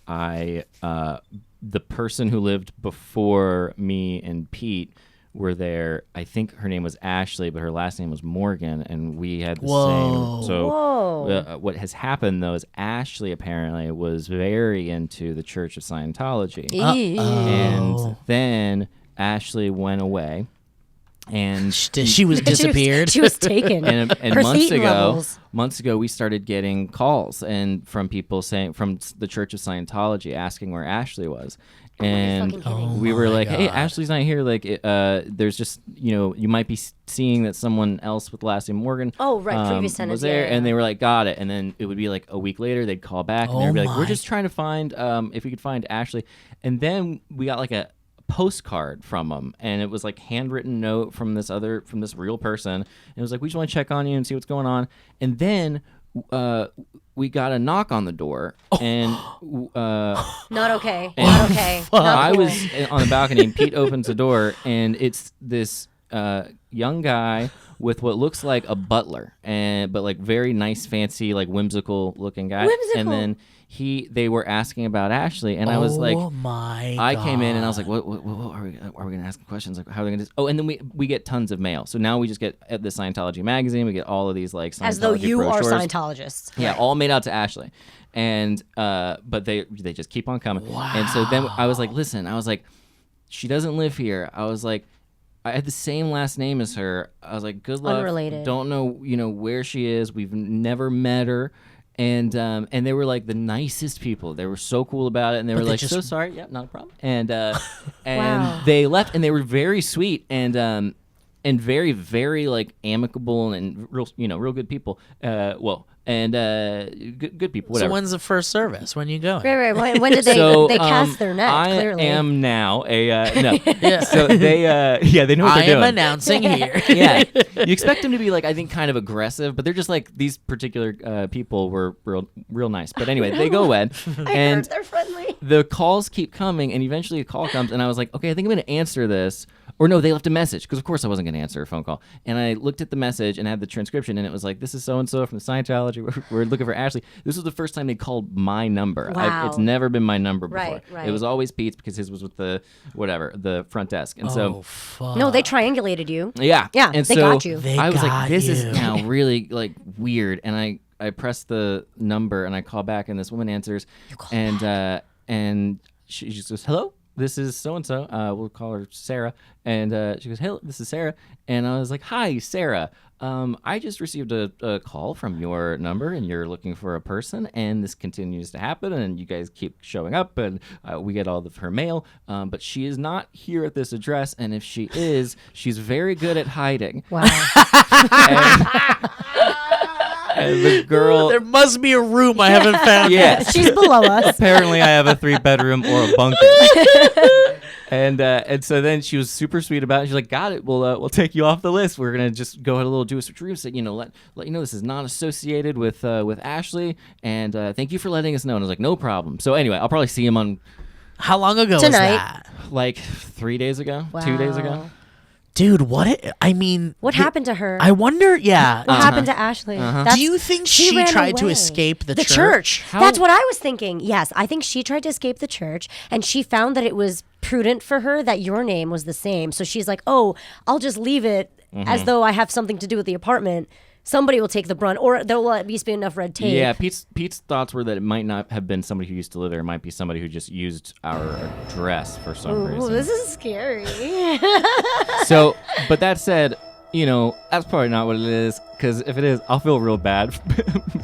the person who lived before me and Pete were there. I think her name was Ashley, but her last name was Morgan, and we had the Whoa. same. So Whoa. what has happened though is Ashley apparently was very into the Church of Scientology. And then Ashley went away, and She was disappeared. She was taken. and Her months thetan levels. ago, we started getting calls and from people saying from the Church of Scientology asking where Ashley was. And fucking kidding. we were my like, "Hey, God. Ashley's not here. Like, there's just you might be seeing that someone else with the last name Morgan. Oh, right, previous tenants, was there." yeah. And they were like, "Got it." And then it would be like a week later, they'd call back and Oh they'd be like, my. "We're just trying to find if we could find Ashley." And then we got like a postcard from them, and it was like handwritten note from this real person. And it was like, "We just want to check on you and see what's going on." And then we got a knock on the door, and Not okay. Not okay. Not I cool. was on the balcony, and Pete opens the door, and it's this young guy with what looks like a butler, but like very nice, fancy, like whimsical looking guy. Whimsical. And then they were asking about Ashley, and I was like, oh my I God. came in and I was like, what are we going to ask questions? Like, how are they going to? Oh, and then we get tons of mail. So now we just get at the Scientology magazine. We get all of these like Scientology As though you are brochures. Scientologists. Yeah, all made out to Ashley, and but they just keep on coming. Wow. And so then I was like, listen, I was like, she doesn't live here. I was like, I had the same last name as her. I was like, good luck. Unrelated. Don't know, where she is. We've never met her. And they were like the nicest people. They were so cool about it, and they were they like, just- "So sorry, yeah, not a problem." And Wow. they left, and they were very sweet and very very like amicable and real real good people. Good people. So Whatever. when's the first service? When you going? Right. When did they So, they cast their net? I Clearly. am now a no. Yeah. So they they know what I they're am doing. announcing here. Yeah, you expect them to be like, I think, kind of aggressive, but they're just like, these particular people were real nice. But anyway, they go away, I and heard they're friendly. the calls keep coming, and eventually a call comes, and I was like, okay, I think I'm going to answer this. Or no, they left a message, because of course I wasn't going to answer a phone call. And I looked at the message and had the transcription, and it was like, this is so-and-so from Scientology. We're looking for Ashley. This was the first time they called my number. Wow. It's never been my number before. Right. It was always Pete's, because his was with the front desk. And Oh so, fuck. No, they triangulated you. yeah. Yeah, And they so got you. They I was got like, this is you. now really like weird. And I pressed the number and I call back, and this woman answers, and she just goes, "Hello, this is so and so. We'll call her Sarah." And she goes, "Hey, this is Sarah." And I was like, "Hi, Sarah. I just received a call from your number, and you're looking for a person, and this continues to happen, and you guys keep showing up, and we get all of her mail, but she is not here at this address, and if she is, she's very good at hiding." Wow. And the girl, There must be a room I haven't found yet. yes, She's below us. apparently I have a 3-bedroom or a bunker. And so then she was super sweet about it. She's like, "Got it. We'll take you off the list. We're gonna just go ahead a little do a switcheroo. So, let you know this is not associated with Ashley. And thank you for letting us know." And I was like, "No problem." So anyway, I'll probably see him on How long ago was Tonight. that? like 3 days ago, 2 days ago. Wow. Dude, what What happened to her? I wonder, yeah. What happened to Ashley? That's- Do you think she ran tried to away. escape the church? How- That's what I was thinking. Yes, I think she tried to escape the church, and she found that it was prudent for her that your name was the same. So she's like, "Oh, I'll just leave it as though I have something to do with the apartment." somebody will take the brunt, or there will at least be enough red tape. Yeah, Pete's thoughts were that it might not have been somebody who used to live there. It might be somebody who just used our address for some Ooh, reason. this is scary. So, but that said, that's probably not what it is. Because if it is, I'll feel real bad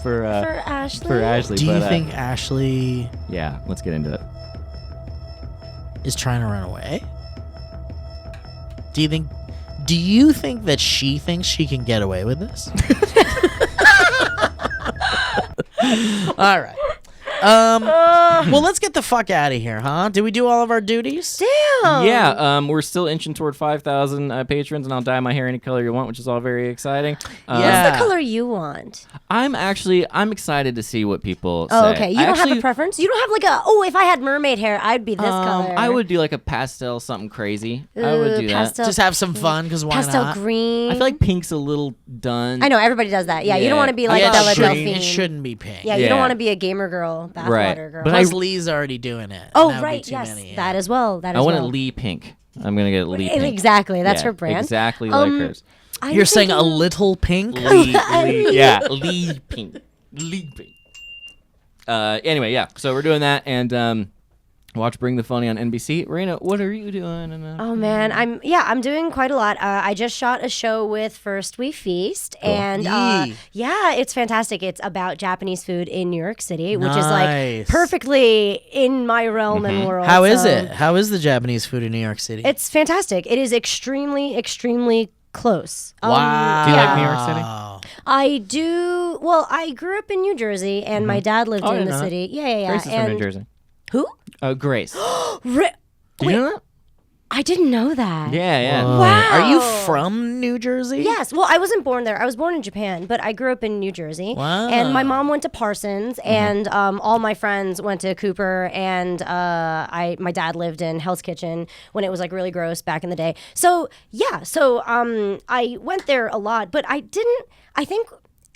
for Ashley. For Ashley. Do you but, think Ashley Yeah, let's get into it. is trying to run away? Do you think that she thinks she can get away with this? All right. Well, let's get the fuck out of here, huh? Did we do all of our duties? Damn. Yeah, we're still inching toward 5,000 patrons, and I'll dye my hair any color you want, which is all very exciting. What's the color you want? I'm excited to see what people say. Oh, okay. You don't have a preference? You don't have if I had mermaid hair, I'd be this color. I would do like a pastel, something crazy. I would do pastel, Just have some fun, because why pastel not? green. that. I feel like pink's a little done. I know, everybody does that. Yeah, you Yeah. don't want to be like Yeah, Bella it shouldn't- Delphine. It shouldn't be pink. Yeah, you Yeah. don't want to be a gamer girl, bathwater Right. girl. But Plus, Lee's already doing it. Oh, That would be right, too yes, many, yeah. that as well. I want it Lee pink. I'm gonna get Lee pink. Exactly, that's Yeah, her brand. Exactly like hers. I'm You're saying a thinking- little pink? Lee, yeah, Lee pink. Lee pink. Anyway, yeah. So we're doing that, and watch Bring the Funny on NBC. Reina, what are you doing? Oh man, I'm doing quite a lot. I just shot a show with First We Feast, and Yee. it's fantastic. It's about Japanese food in New York City, which is Nice. like perfectly in my realm and world. How is so it? How is the Japanese food in New York City? It's fantastic. It is extremely, extremely close. wow. Do you like New York City? I do. Well, I grew up in New Jersey, and my dad lived Oh, I in didn't the know that. city. Yeah. Grace is and from New Jersey. Who? Grace. Did Wait, you know that? I didn't know that. Yeah. Wow. Are you from New Jersey? Yes. Well, I wasn't born there. I was born in Japan, but I grew up in New Jersey. Wow. And my mom went to Parsons, and all my friends went to Cooper, and my dad lived in Hell's Kitchen when it was like really gross back in the day. So yeah. So I went there a lot, but I think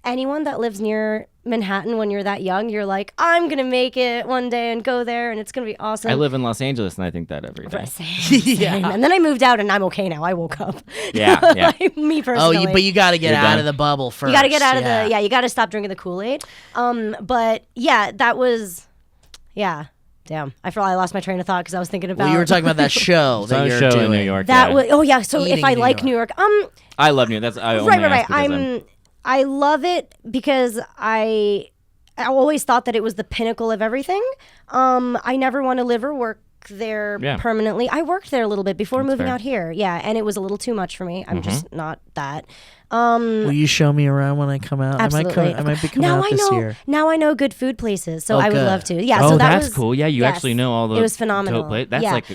anyone that lives near Manhattan when you're that young, you're like, I'm gonna make it one day and go there, and it's gonna be awesome. I live in Los Angeles, and I think that every day. Same. And then I moved out, and I'm okay now. I woke up. Yeah. Me Oh, personally. but you got to get You're out done. of the bubble first. You got to get out of you got to stop drinking the Kool-Aid. But yeah, that was, damn. I forgot I lost my train of thought because I was thinking about. Well, you were talking about that show Some that you're show doing. in New York. that. yeah. So Eating if I in New like New York, I love New York. I only right. ask because I love it because I always thought that it was the pinnacle of everything. I never want to live or work there permanently. I worked there a little bit before moving fair. out here. Yeah, and it was a little too much for me. I'm just not that. Will you show me around when I come out? Absolutely. I might be coming out this year. Now I know good food places, so Oh, I would good. love to. Yeah, Oh, so that that's was cool. Yeah, you yes, actually know all the. It was phenomenal. That's yeah. like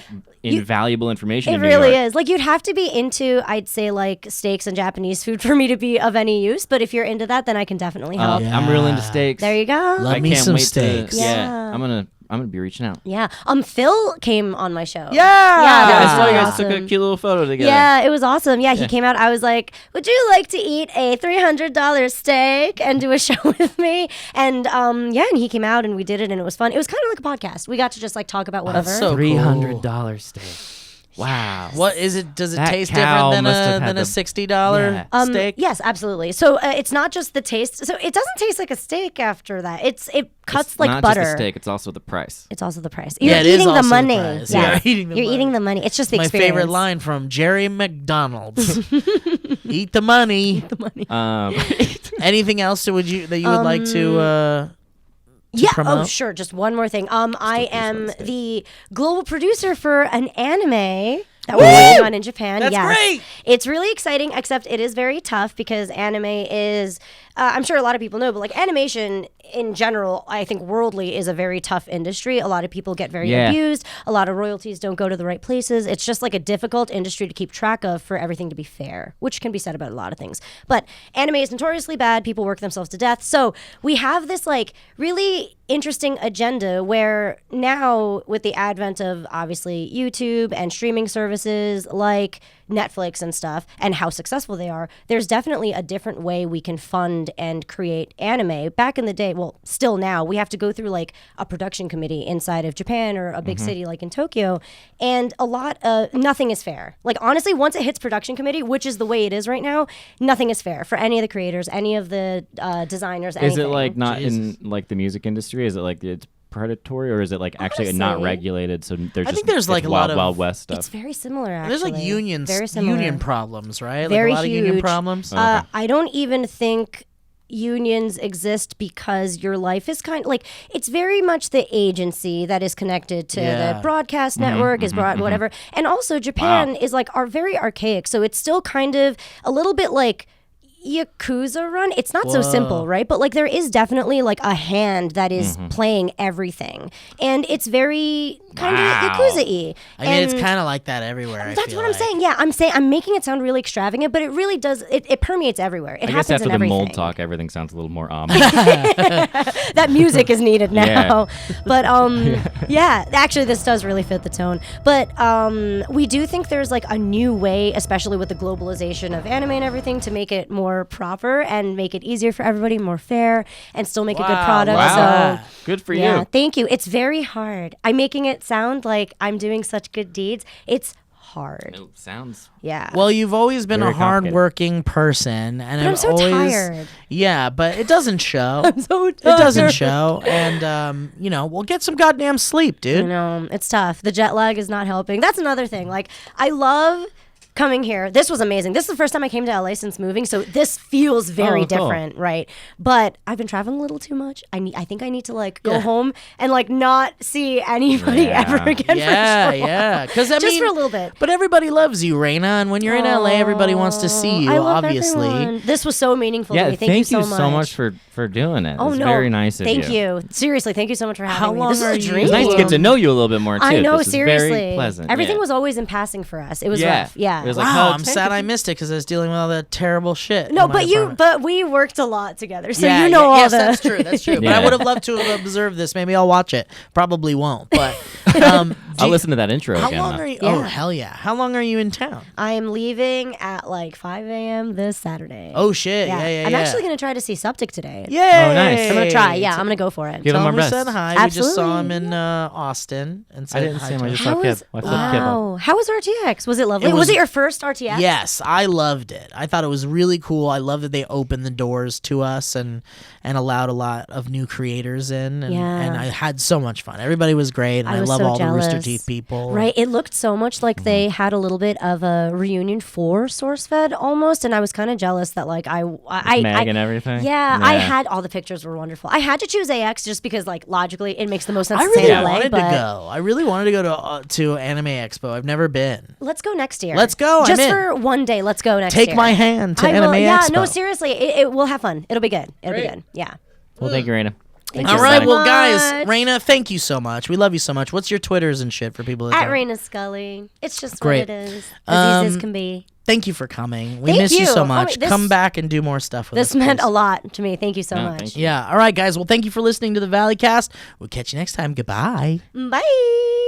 invaluable information. It in New really York. is. Like you'd have to be into, I'd say, like steaks and Japanese food for me to be of any use. But if you're into that, then I can definitely help. Yeah. I'm real into steaks. There you go. Love I me can't some wait steaks. To, Yeah. I'm gonna be reaching out. Yeah. Phil came on my show. Yeah. that I was saw really you guys awesome. took a cute little photo together. Yeah, it was awesome. Yeah, he came out. I was like, "Would you like to eat a $300 steak and do a show with me?" And and he came out and we did it, and it was fun. It was kind of like a podcast. We got to just like talk about whatever. That's so $300 steak. Wow. What is it? Does it That taste cow different must have than had a $60 Yeah. steak? Yes, absolutely. So it's not just the taste. So it doesn't taste like a steak after that. It cuts It's like not butter. just the steak; it's also the price. It's also the price. Yeah, You're it is eating also the the money. price. Yeah. You're eating the You're money. eating the money. It's just the My experience. favorite line from Jerry McDonald's. Eat the money. Anything else that you would like to Yeah. promote? Oh, sure. Just one more thing. I am the global producer for an anime that we're working on in Japan. That's yes. great. It's really exciting, except it is very tough because anime is, I'm sure a lot of people know, but like animation in general, I think worldly is a very tough industry. A lot of people get very Yeah. abused. A lot of royalties don't go to the right places. It's just like a difficult industry to keep track of for everything to be fair, which can be said about a lot of things. But anime is notoriously bad. People work themselves to death. So we have this like really interesting agenda where now with the advent of obviously YouTube and streaming services like Netflix and stuff and how successful they are, there's definitely a different way we can fund and create anime. Back in the day, well, still now, we have to go through like a production committee inside of Japan or a big city like in Tokyo, and nothing is fair. Like honestly, once it hits production committee, which is the way it is right now, nothing is fair for any of the creators, any of the designers, anything. Is it like not in like the music industry? Is it like it's predatory, or is it like actually Honestly, not regulated? So there's I think there's like a wild, lot of Wild West stuff. It's very similar, actually. There's like Very similar. union problems, right? Very like a lot huge. of union problems. I don't even think unions exist because your life is kind of like, it's very much the agency that is connected to the broadcast network whatever. And also Japan is like very archaic, so it's still kind of a little bit like Yakuza run. It's not so simple, right? But like there is definitely like a hand that is playing everything, and it's very kind of Yakuza-y. I mean, it's kind of like that everywhere. That's what I'm saying. Yeah, I'm making it sound really extravagant, but it really does. It permeates everywhere. It I happens guess after in everything. the mold talk, everything sounds a little more ominous. That music is needed now. But yeah, actually this does really fit the tone. But we do think there's like a new way, especially with the globalization of anime and everything, to make it more proper and make it easier for everybody, more fair, and still make a good product. Wow. So Good for yeah, you. thank you. It's very hard. I'm making it sound like I'm doing such good deeds. It's hard. It sounds. Yeah. Well, you've always been Very a hardworking person, and But I'm so tired. Yeah, but it doesn't show. I'm so It doesn't show, and we'll get some goddamn sleep, dude. You know, it's tough. The jet lag is not helping. That's another thing. Like, I love coming here. This was amazing. This is the first time I came to LA since moving, so this feels very cool. different, right? But I've been traveling a little too much. I think I need to like go home and like not see anybody ever again. Yeah, for sure. yeah. Because Just for a little bit. But everybody loves you, Reina, and when you're in LA, everybody wants to see you. I love obviously. everyone. This was so meaningful Yeah, to me. Thank you so much for doing it. Oh It's no, very nice of you. Thank you. Seriously, thank you so much for having How me. long This are is a you- dream. It's nice to get to know you a little bit more too. I know, This is seriously. very pleasant. Everything yeah. was always in passing for us. It was Yeah. rough. Yeah. It was like, Wow, oh, I'm sad I missed it because I was dealing with all that terrible shit. No, in my but apartment. we worked a lot together, so Yeah, you know all yes, the. that's true. That's true. But I Yeah. would have loved to have observed this. Maybe I'll watch it. Probably won't. But I'll listen to that intro How again. long though. are you? Yeah. Oh hell yeah! How long are you in town? I'm leaving at like 5 a.m. this Saturday. Oh shit! Yeah. I'm actually gonna try to see Septic today. Yeah. Oh, nice. I'm gonna try. Yeah, I'm gonna go for it. Give him Tell our him we best. said hi. We just saw him Absolutely. in Austin and I said didn't hi see him. to I him. just saw Kid. I saw Kid. Wow. How was RTX? Was it lovely? It was was- it your first RTX? Yes, I loved it. I thought it was really cool. I love that they opened the doors to us and allowed a lot of new creators in. And, Yeah. and I had so much fun. Everybody was great, and I, was love so all jealous. the Rooster Teeth people. Right. It looked so much like they had a little bit of a reunion for SourceFed almost, and I was kind of jealous that like Meg and everything. Yeah, I had all the pictures were wonderful. I had to choose AX just because like logically it makes the most sense I to say really LA, wanted to but go. I really wanted to go to Anime Expo. I've never been. let's go next year. Let's go, I'm Just in. for one day. Let's go next Take year. my hand to I Anime will, yeah, Expo. no, seriously, it will have fun. It'll be good. It'll be Great. good. Yeah. Well, thank you, Raina. Thank All you right, so well, guys, much. Raina, thank you so much. We love you so much. What's your Twitters and shit for people that At don't- REINA SCULLY. It's just Great. what it is. As easy as can be. Thank you for coming. We Thank miss you you. so Oh, much. this- Come back and do more stuff with us. This meant please. a lot to me. Thank you so No, much. thank you. Yeah. All right, guys. Well, thank you for listening to the Valleycast. We'll catch you next time. Goodbye. Bye.